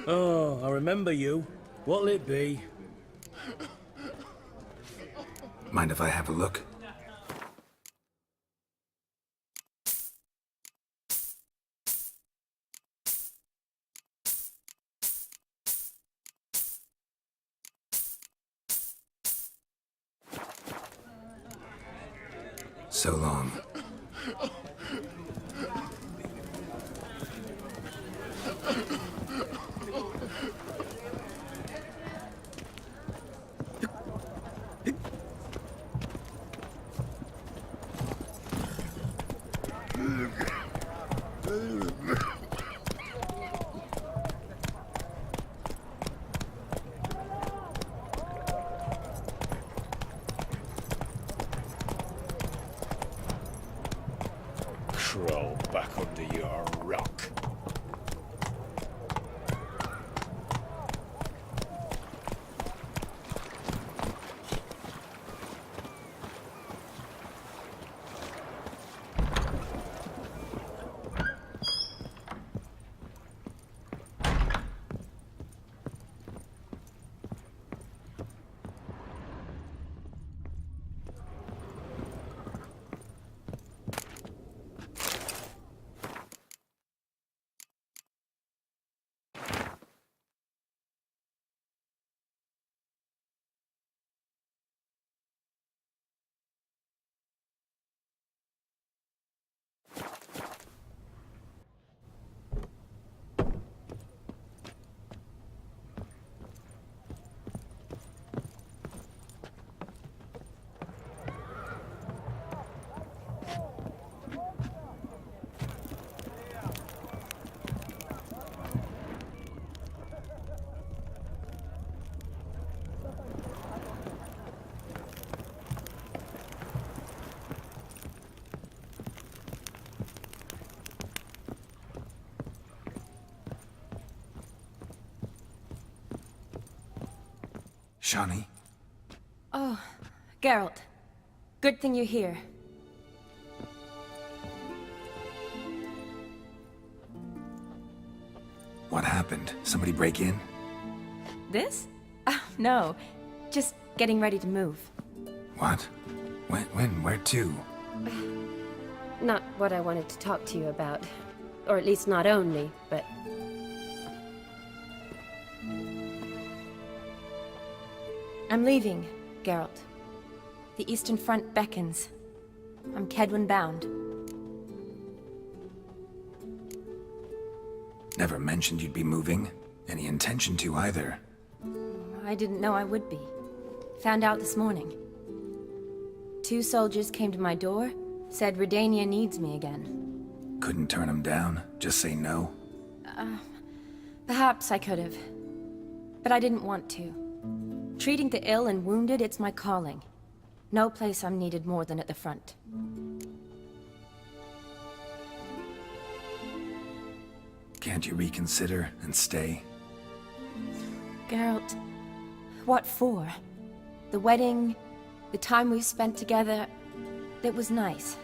Oh, I remember you. What'll it be? Mind if I have a look? So long. Crawl back under your rock. Shawnee? Oh, Geralt. Good thing you're here. What happened? Somebody break in? This? Oh, no. Just getting ready to move. What? When? Where to? Not what I wanted to talk to you about. Or at least not only, but... I'm leaving, Geralt. The Eastern Front beckons. I'm Kedwin bound. Never mentioned you'd be moving. Any intention to either. I didn't know I would be. Found out this morning. 2 soldiers came to my door, said Redania needs me again. Couldn't turn him down? Just say no? Perhaps I could have. But I didn't want to. Treating the ill and wounded, it's my calling. No place I'm needed more than at the front. Can't you reconsider and stay? Geralt, what for? The wedding, the time we've spent together, it was nice.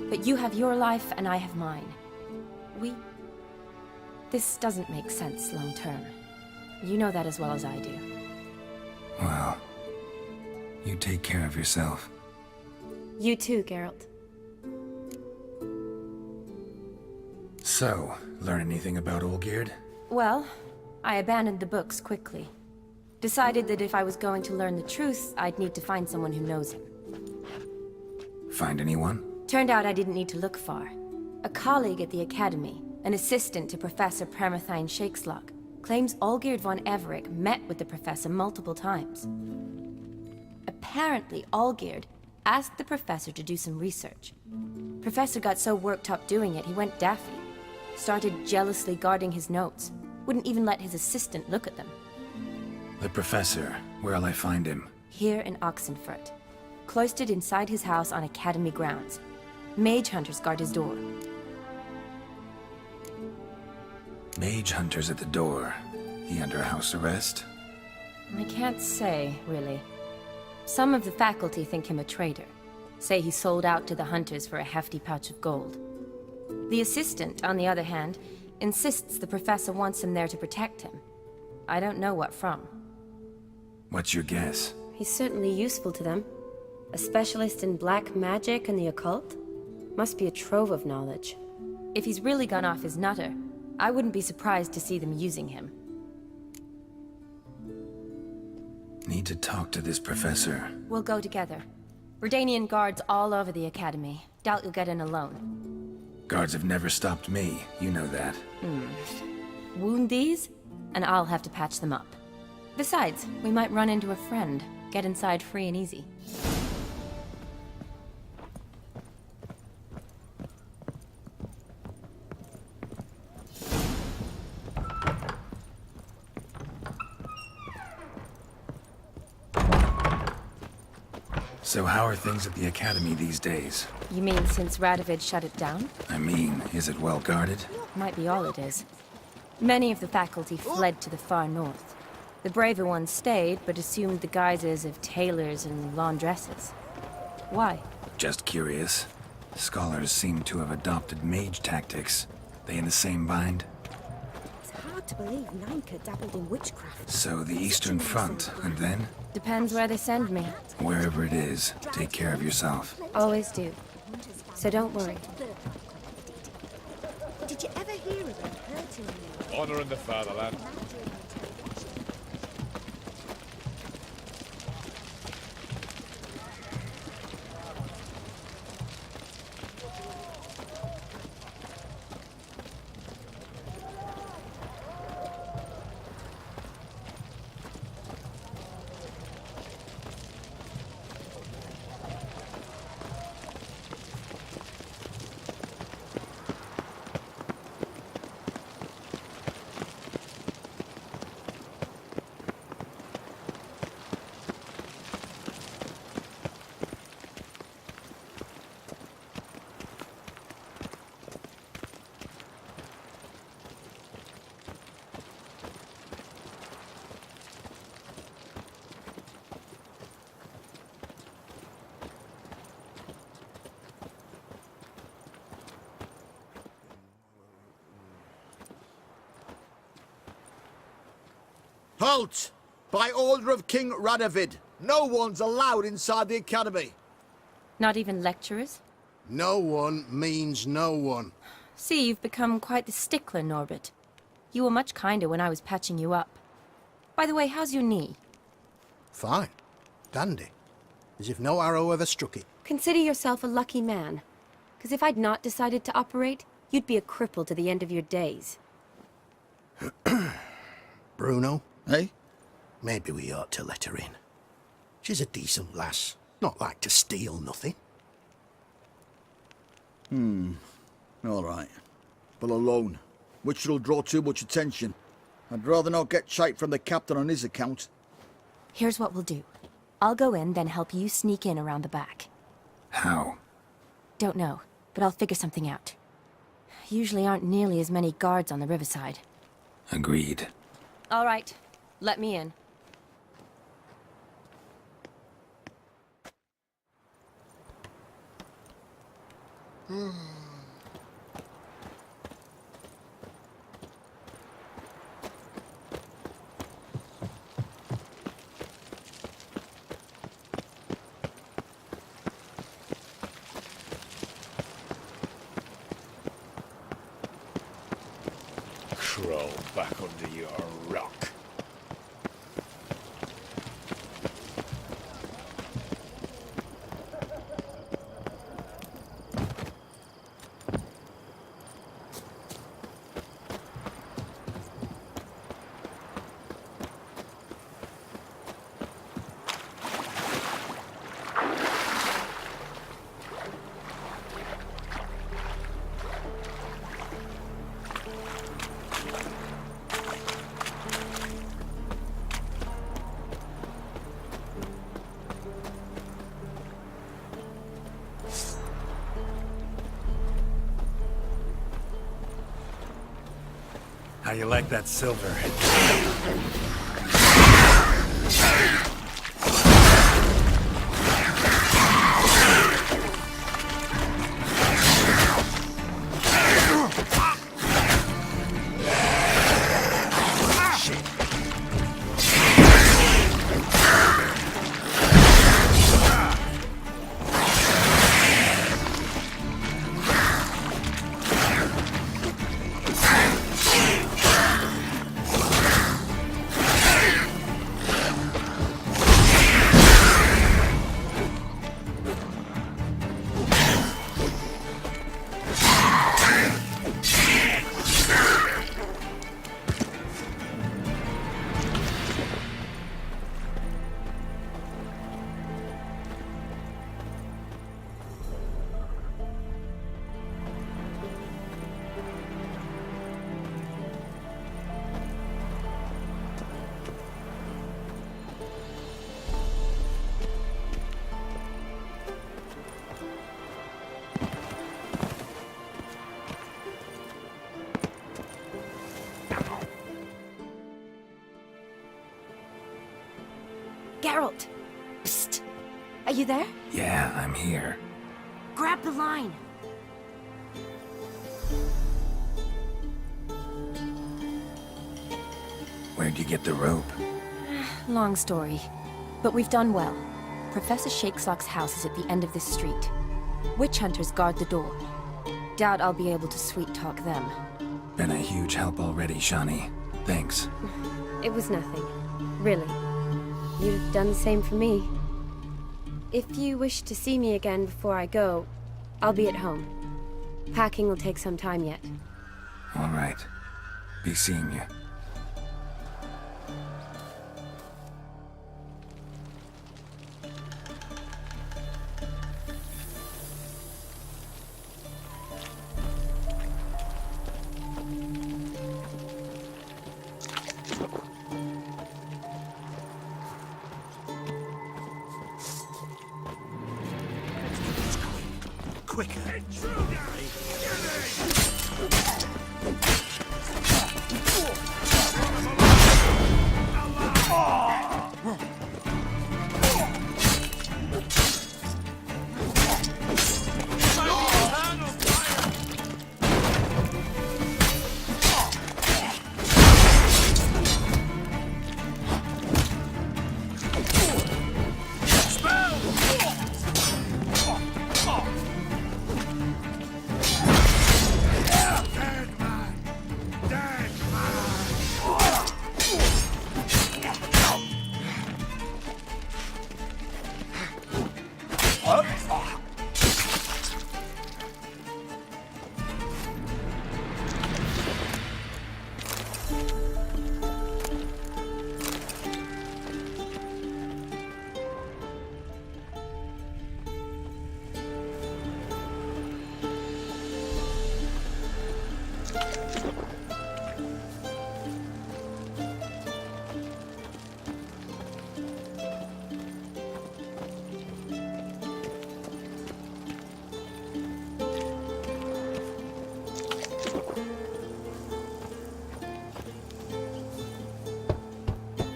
But you have your life and I have mine. This doesn't make sense long term. You know that as well as I do. Well, you take care of yourself. You too, Geralt. So, learn anything about Olgierd? Well, I abandoned the books quickly. Decided that if I was going to learn the truth, I'd need to find someone who knows him. Find anyone? Turned out I didn't need to look far. A colleague at the Academy, an assistant to Professor Premathine Shakeslog, claims Olgierd von Everick met with the professor multiple times. Apparently, Olgierd asked the professor to do some research. Professor got so worked up doing it, he went daffy. Started jealously guarding his notes. Wouldn't even let his assistant look at them. The professor. Where'll I find him? Here in Oxenfurt. Cloistered inside his house on Academy grounds. Mage hunters guard his door. Mage hunters at the door. He under house arrest? I can't say, really. Some of the faculty think him a traitor. Say he sold out to the hunters for a hefty pouch of gold. The assistant, on the other hand, Insists the professor wants him there to protect him. I don't know what from. What's your guess? He's certainly useful to them. A specialist in black magic and the occult? Must be a trove of knowledge. If he's really gone off his nutter, I wouldn't be surprised to see them using him. Need to talk to this professor. We'll go together. Redanian guards all over the academy. Doubt you'll get in alone. Guards have never stopped me, you know that. Wound these, and I'll have to patch them up. Besides, we might run into a friend. Get inside free and easy. So how are things at the academy these days? You mean since Radovid shut it down? I mean, is it well guarded? Might be all it is. Many of the faculty fled to the far north. The braver ones stayed, but assumed the guises of tailors and laundresses. Why? Just curious. Scholars seem to have adopted mage tactics. They in the same bind? It's hard to believe Nynka dabbled in witchcraft. So the Eastern Front, and then? Depends where they send me. Wherever it is, take care of yourself. Always do. So don't worry. Did you ever hear of them hurting you? Honor in the fatherland. Halt! By order of King Radovid, no one's allowed inside the academy. Not even lecturers? No one means no one. See, you've become quite the stickler, Norbert. You were much kinder when I was patching you up. By the way, how's your knee? Fine. Dandy. As if no arrow ever struck it. Consider yourself a lucky man. Because if I'd not decided to operate, you'd be a cripple to the end of your days. Bruno, eh? Maybe we ought to let her in. She's a decent lass. Not like to steal nothing. All right. But alone, which will draw too much attention. I'd rather not get shite from the captain on his account. Here's what we'll do. I'll go in, then help you sneak in around the back. How? Don't know, but I'll figure something out. Usually aren't nearly as many guards on the riverside. Agreed. All right, let me in. Crawl back under your rock. How you like that silver? Geralt! Psst! Are you there? Yeah, I'm here. Grab the line! Where'd you get the rope? Long story. But we've done well. Professor Shakesock's house is at the end of this street. Witch hunters guard the door. Doubt I'll be able to sweet-talk them. Been a huge help already, Shawnee. Thanks. It was nothing. Really. You'd have done the same for me. If you wish to see me again before I go, I'll be at home. Packing will take some time yet. All right. Be seeing you. Quicker.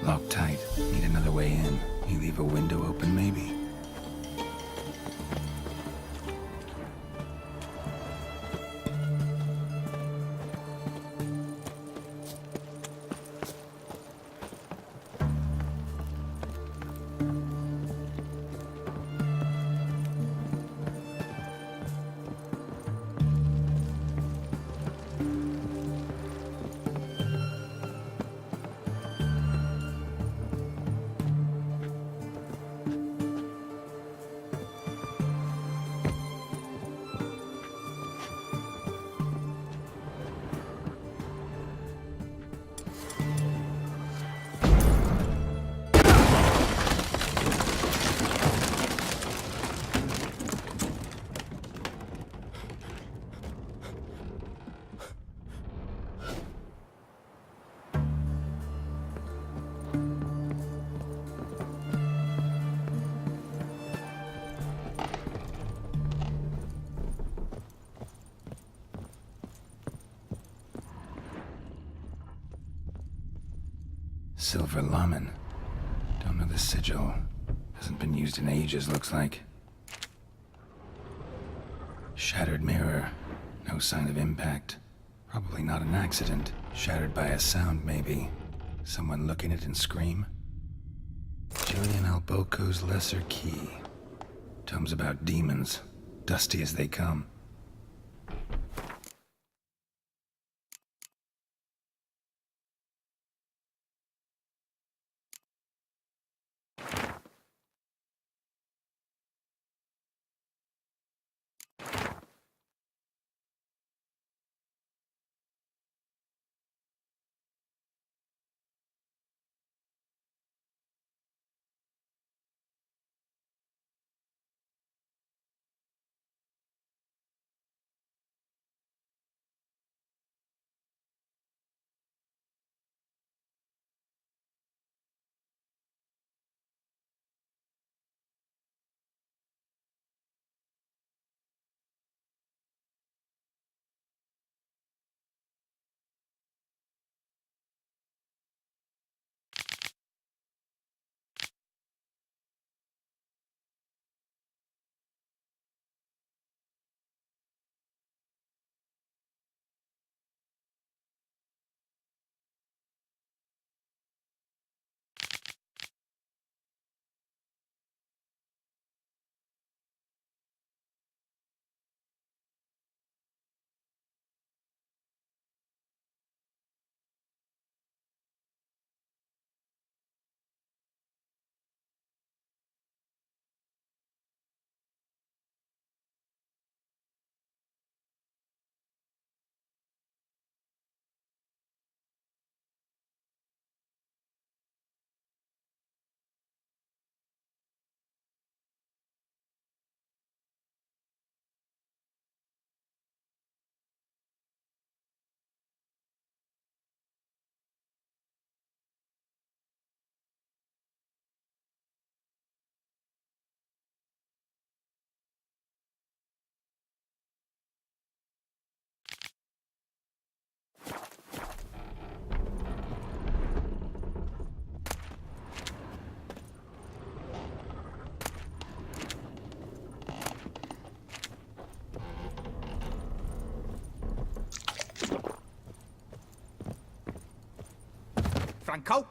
Locked tight. Need another way in. You leave a window open, maybe? Silver Lamen. Don't know the sigil. Hasn't been used in ages, looks like. Shattered mirror. No sign of impact. Probably not an accident. Shattered by a sound, maybe. Someone look in it and scream. Julian Alboco's Lesser Key. Tomes about demons. Dusty as they come. Franco?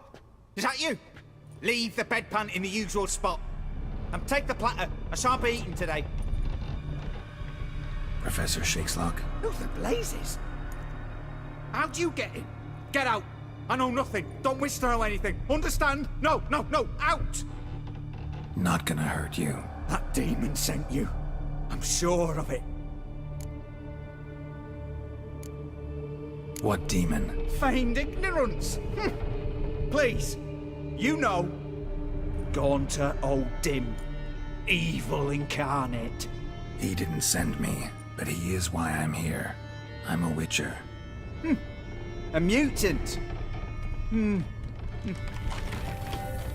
Is that you? Leave the bedpan in the usual spot. And take the platter. I shan't be eating today. Professor Shakeslock? Who the blazes? How'd you get in? Get out. I know nothing. Don't wish to know anything. Understand? No, no, no. Out! Not gonna hurt you. That demon sent you. I'm sure of it. What demon? Feigned ignorance. Please. You know. Gaunter O'Dim. Evil incarnate. He didn't send me, but he is why I'm here. I'm a witcher. A mutant.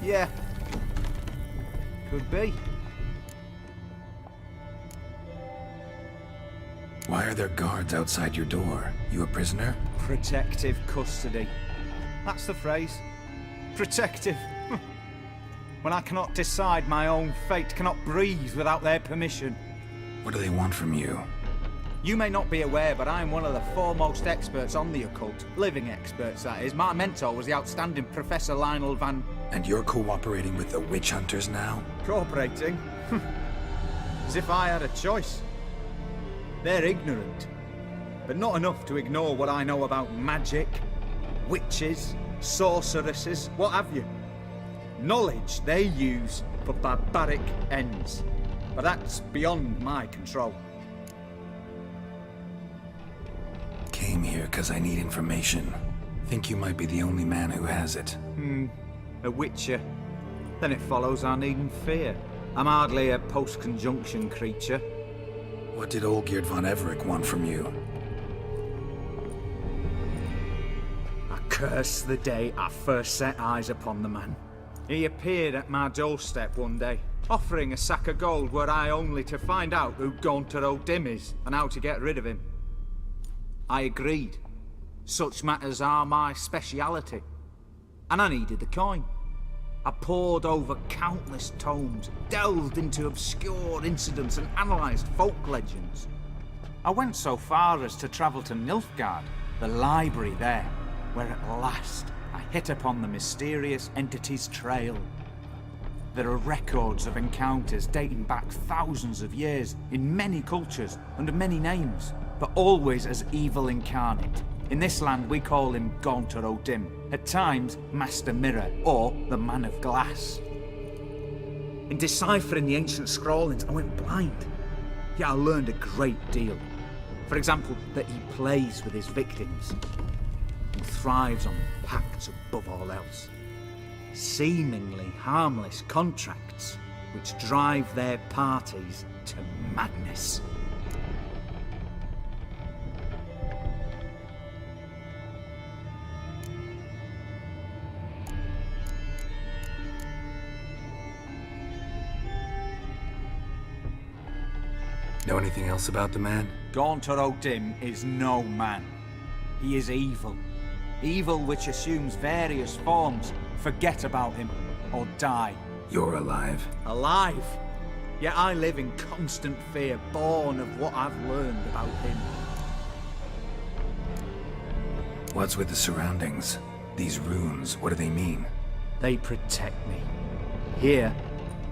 Yeah. Could be. Why are there guards outside your door? You a prisoner? Protective custody. That's the phrase. Protective. When I cannot decide my own fate, cannot breathe without their permission. What do they want from you? You may not be aware, but I am one of the foremost experts on the occult. Living experts, that is. My mentor was the outstanding Professor Lionel Van... And you're cooperating with the witch hunters now? Cooperating? As if I had a choice. They're ignorant, but not enough to ignore what I know about magic, witches, sorceresses, what have you. Knowledge they use for barbaric ends, but that's beyond my control. Came here because I need information. Think you might be the only man who has it. A witcher. Then it follows I needn't fear. I'm hardly a post-conjunction creature. What did Olgierd von Everec want from you? I curse the day I first set eyes upon the man. He appeared at my doorstep one day, offering a sack of gold were I only to find out who Gaunter O'Dim is and how to get rid of him. I agreed. Such matters are my speciality. And I needed the coin. I pored over countless tomes, delved into obscure incidents and analysed folk legends. I went so far as to travel to Nilfgaard, the library there, where at last I hit upon the mysterious entity's trail. There are records of encounters dating back thousands of years in many cultures under many names, but always as evil incarnate. In this land we call him Gaunter O'Dim, at times Master Mirror or the Man of Glass. In deciphering the ancient scrawlings I went blind, yet I learned a great deal. For example, that he plays with his victims and thrives on pacts above all else. Seemingly harmless contracts which drive their parties to madness. Know anything else about the man? Gaunter O'Dim is no man. He is evil. Evil which assumes various forms. Forget about him, or die. You're alive. Alive? Yet I live in constant fear, born of what I've learned about him. What's with the surroundings? These runes, what do they mean? They protect me. Here,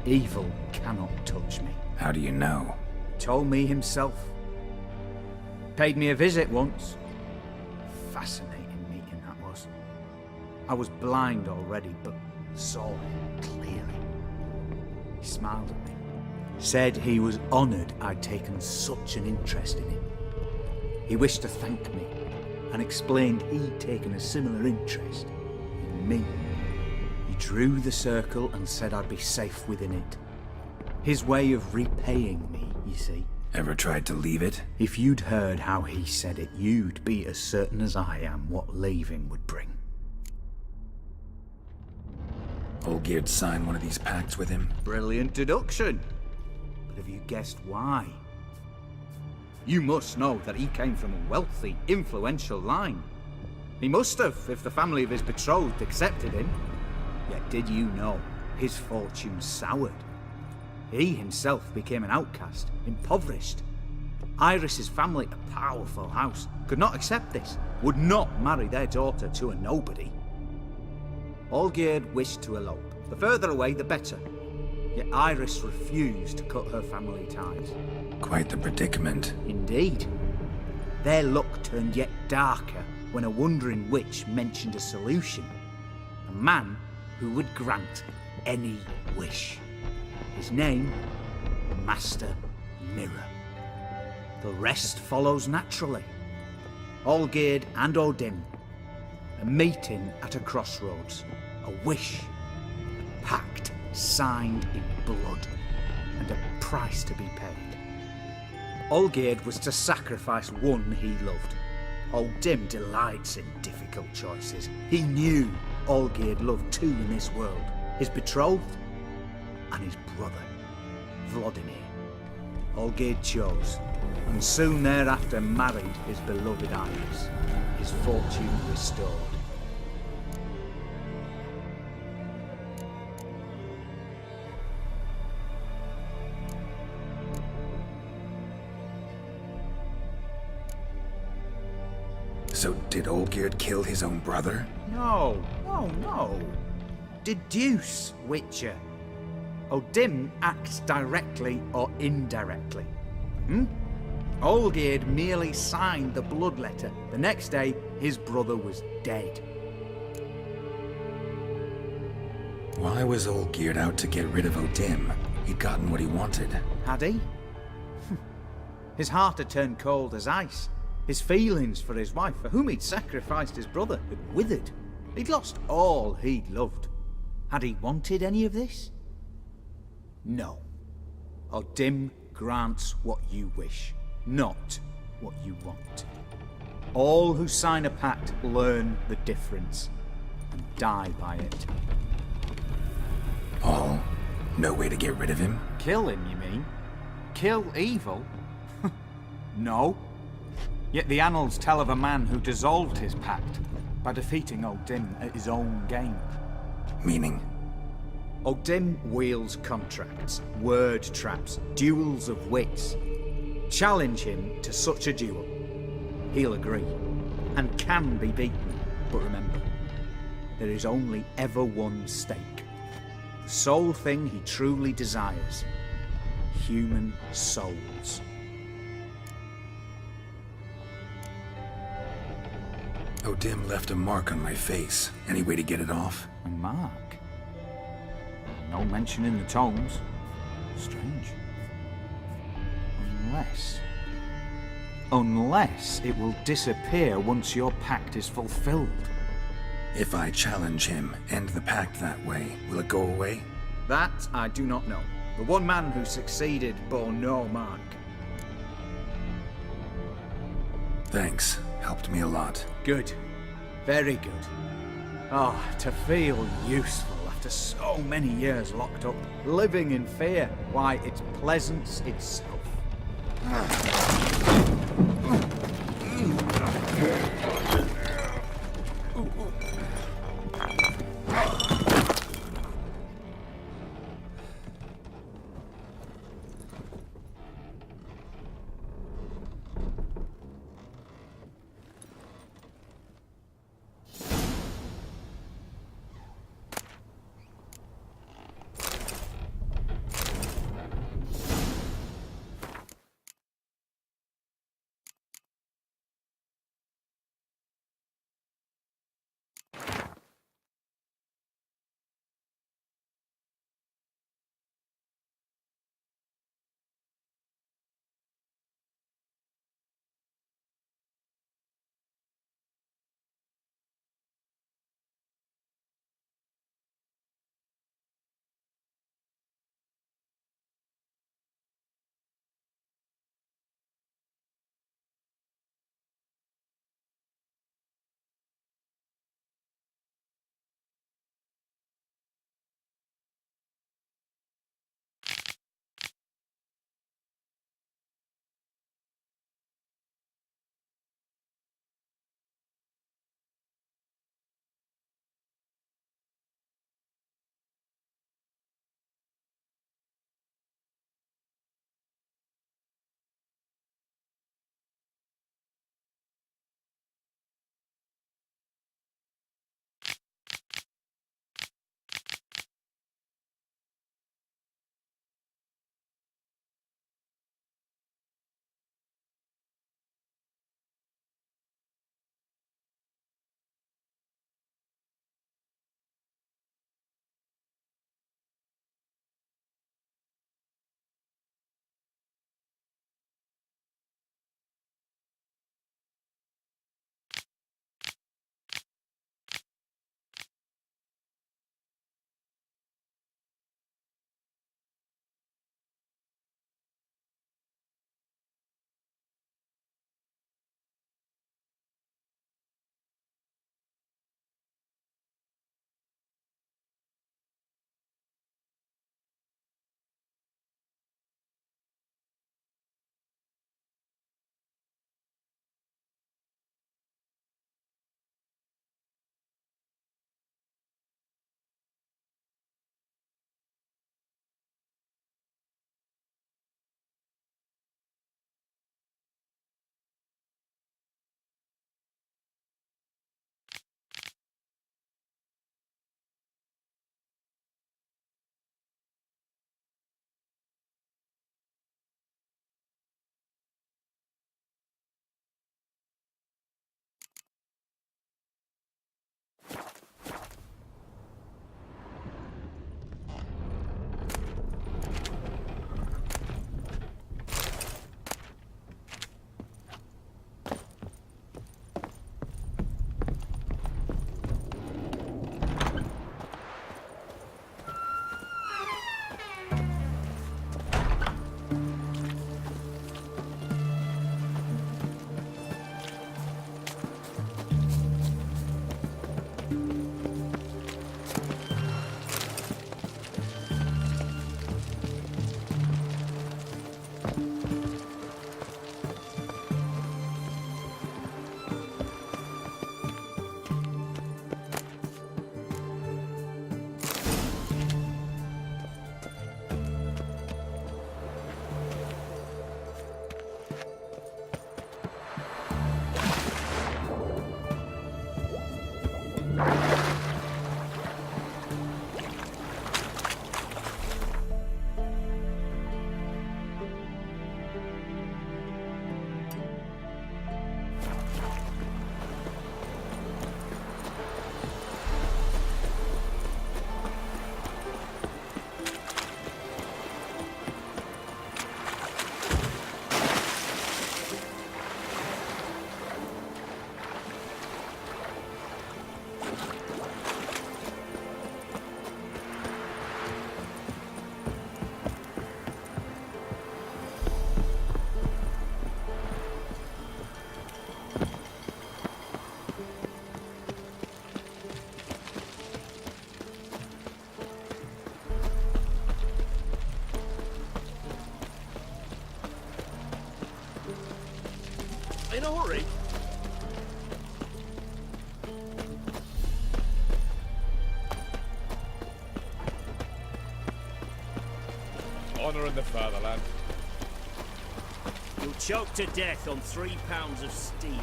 evil cannot touch me. How do you know? Told me himself. Paid me a visit once. Fascinating meeting that was. I was blind already, but saw him clearly. He smiled at me. Said he was honoured I'd taken such an interest in him. He wished to thank me, and explained he'd taken a similar interest in me. He drew the circle and said I'd be safe within it. His way of repaying me, you see. Ever tried to leave it? If you'd heard how he said it, you'd be as certain as I am what leaving would bring. Olgierd signed one of these pacts with him? Brilliant deduction. But have you guessed why? You must know that he came from a wealthy, influential line. He must have, if the family of his betrothed accepted him. Yet did you know his fortune soured? He himself became an outcast, impoverished. Iris's family, a powerful house, could not accept this, would not marry their daughter to a nobody. Olgierd wished to elope. The further away, the better. Yet Iris refused to cut her family ties. Quite the predicament. Indeed. Their luck turned yet darker when a wandering witch mentioned a solution. A man who would grant any wish. His name, Master Mirror. The rest follows naturally. Olgierd and Odin, a meeting at a crossroads, a wish, a pact signed in blood, and a price to be paid. Olgierd was to sacrifice one he loved. Odin delights in difficult choices. He knew Olgierd loved two in this world, his betrothed and his brother, Vladimir. Olgierd chose, and soon thereafter married his beloved Iris, his fortune restored. So did Olgierd kill his own brother? No. Deduce, Witcher. Odin acts directly or indirectly. Olgierd merely signed the blood letter. The next day, his brother was dead. Why was Olgierd out to get rid of Odin? He'd gotten what he wanted. Had he? His heart had turned cold as ice. His feelings for his wife, for whom he'd sacrificed his brother, had withered. He'd lost all he'd loved. Had he wanted any of this? No. Odin grants what you wish, not what you want. All who sign a pact learn the difference and die by it. All? No way to get rid of him? Kill him, you mean? Kill evil? No. Yet the annals tell of a man who dissolved his pact by defeating Odin at his own game. Meaning? Odin wields contracts, word traps, duels of wits. Challenge him to such a duel. He'll agree, and can be beaten. But remember, there is only ever one stake. The sole thing he truly desires. Human souls. Odin left a mark on my face. Any way to get it off? A mark? No mention in the tomes. Strange. Unless it will disappear once your pact is fulfilled. If I challenge him, end the pact that way, will it go away? That I do not know. The one man who succeeded bore no mark. Thanks. Helped me a lot. Good. Very good. Oh, to feel useful after so many years locked up, living in fear. Why, it's pleasance itself. in a hurry. Honor in the fatherland. You'll choke to death on 3 pounds of steel.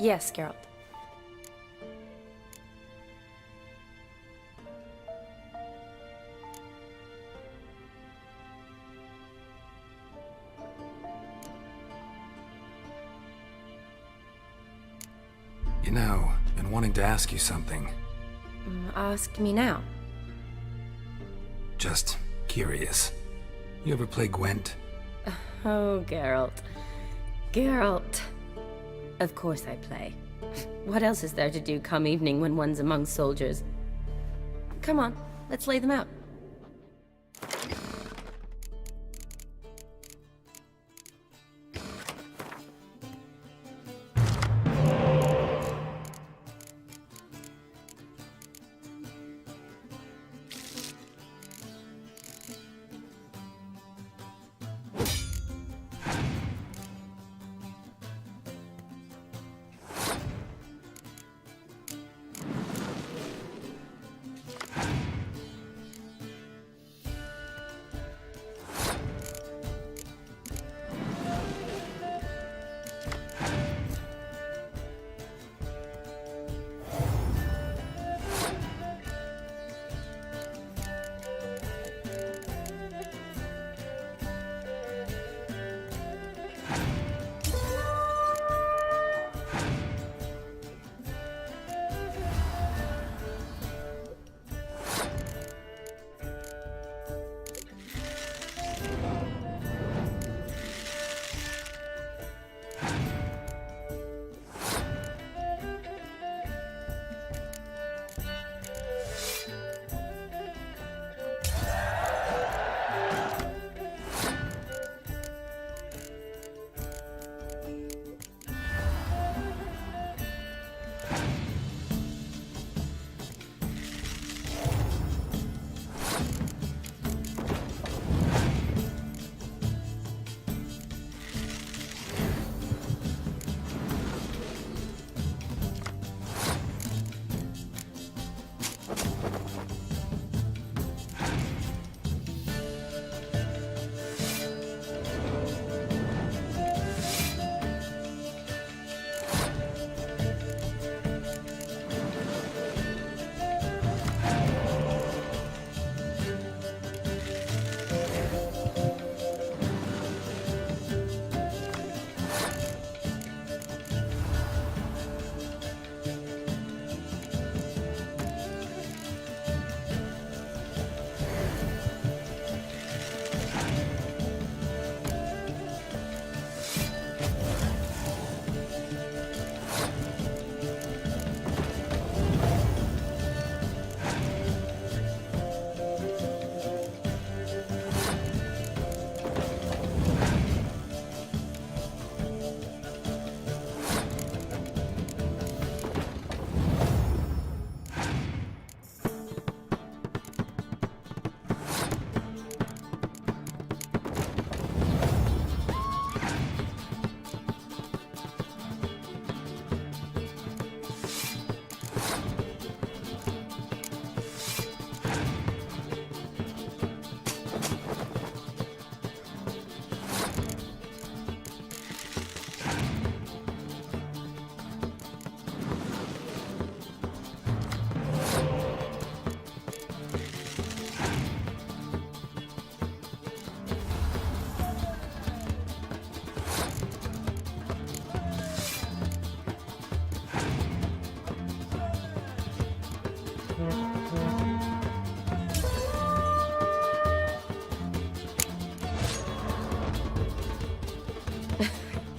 Yes, Geralt. You know, been wanting to ask you something. Ask me now. Just curious. You ever play Gwent? Oh, Geralt. Geralt. Of course I play. What else is there to do come evening when one's among soldiers? Come on, let's lay them out.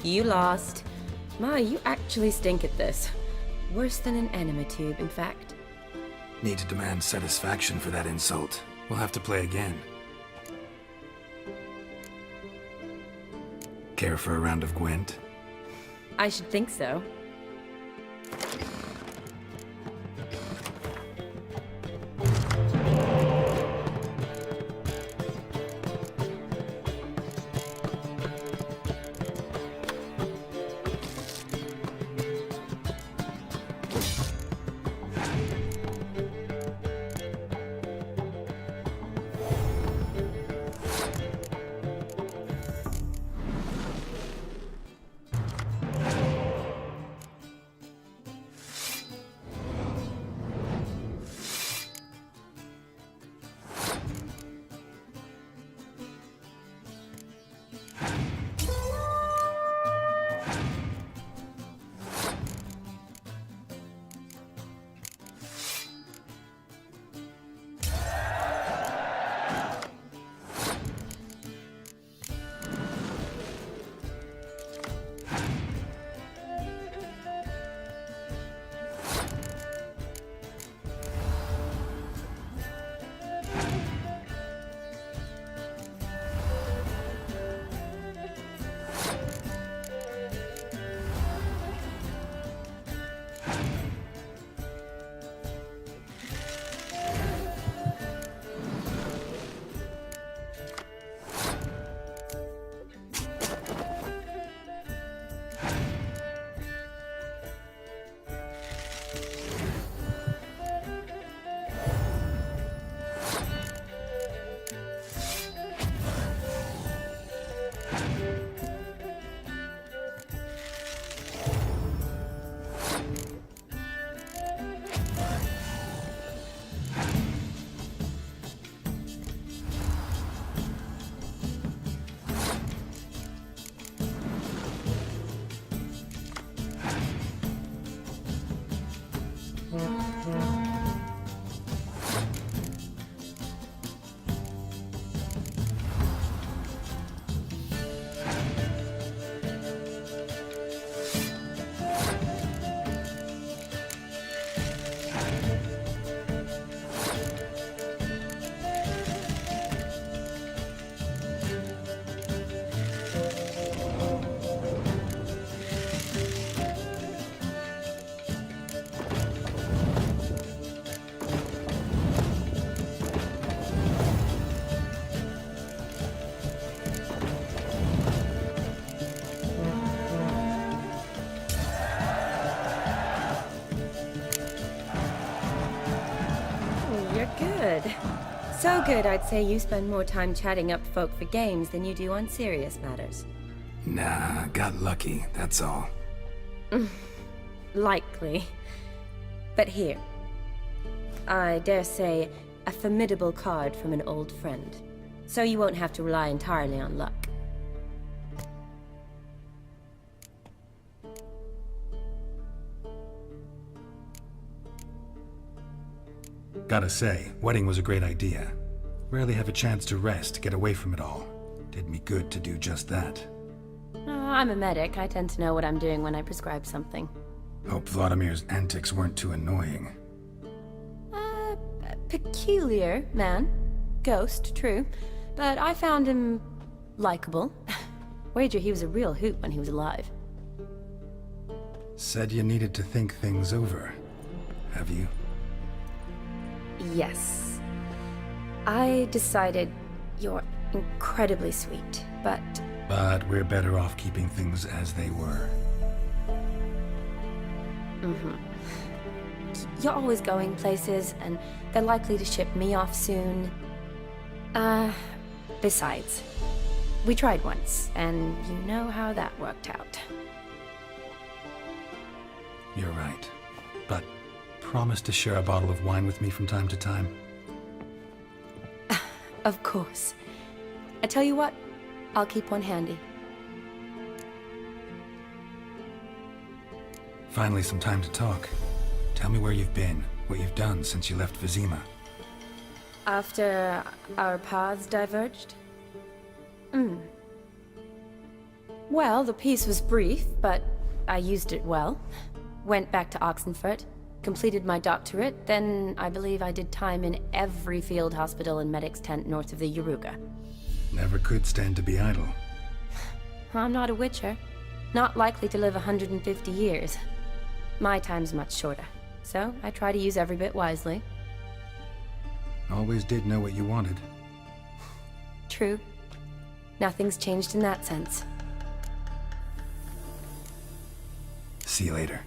You lost. Ma, you actually stink at this. Worse than an enema tube, in fact. Need to demand satisfaction for that insult. We'll have to play again. Care for a round of Gwent? I should think so. So good, I'd say you spend more time chatting up folk for games than you do on serious matters. Nah, got lucky, that's all. Likely. But here. I dare say, a formidable card from an old friend. So you won't have to rely entirely on luck. Gotta say, wedding was a great idea. Rarely have a chance to rest, get away from it all. Did me good to do just that. I'm a medic. I tend to know what I'm doing when I prescribe something. Hope Vladimir's antics weren't too annoying. Peculiar man. Ghost, true. But I found him likable. Wager he was a real hoot when he was alive. Said you needed to think things over. Have you? Yes. I decided you're incredibly sweet, but... But we're better off keeping things as they were. You're always going places, and they're likely to ship me off soon. Besides, we tried once, and you know how that worked out. You're right. But promise to share a bottle of wine with me from time to time? Of course. I tell you what, I'll keep one handy. Finally, some time to talk. Tell me where you've been, what you've done since you left Vizima. After our paths diverged? Well, the peace was brief, but I used it well. Went back to Oxenfurt, completed my doctorate, then I believe I did time in every field hospital and medic's tent north of the Yaruga. Never could stand to be idle. I'm not a witcher. Not likely to live 150 years. My time's much shorter, so I try to use every bit wisely. Always did know what you wanted. True. Nothing's changed in that sense. See you later.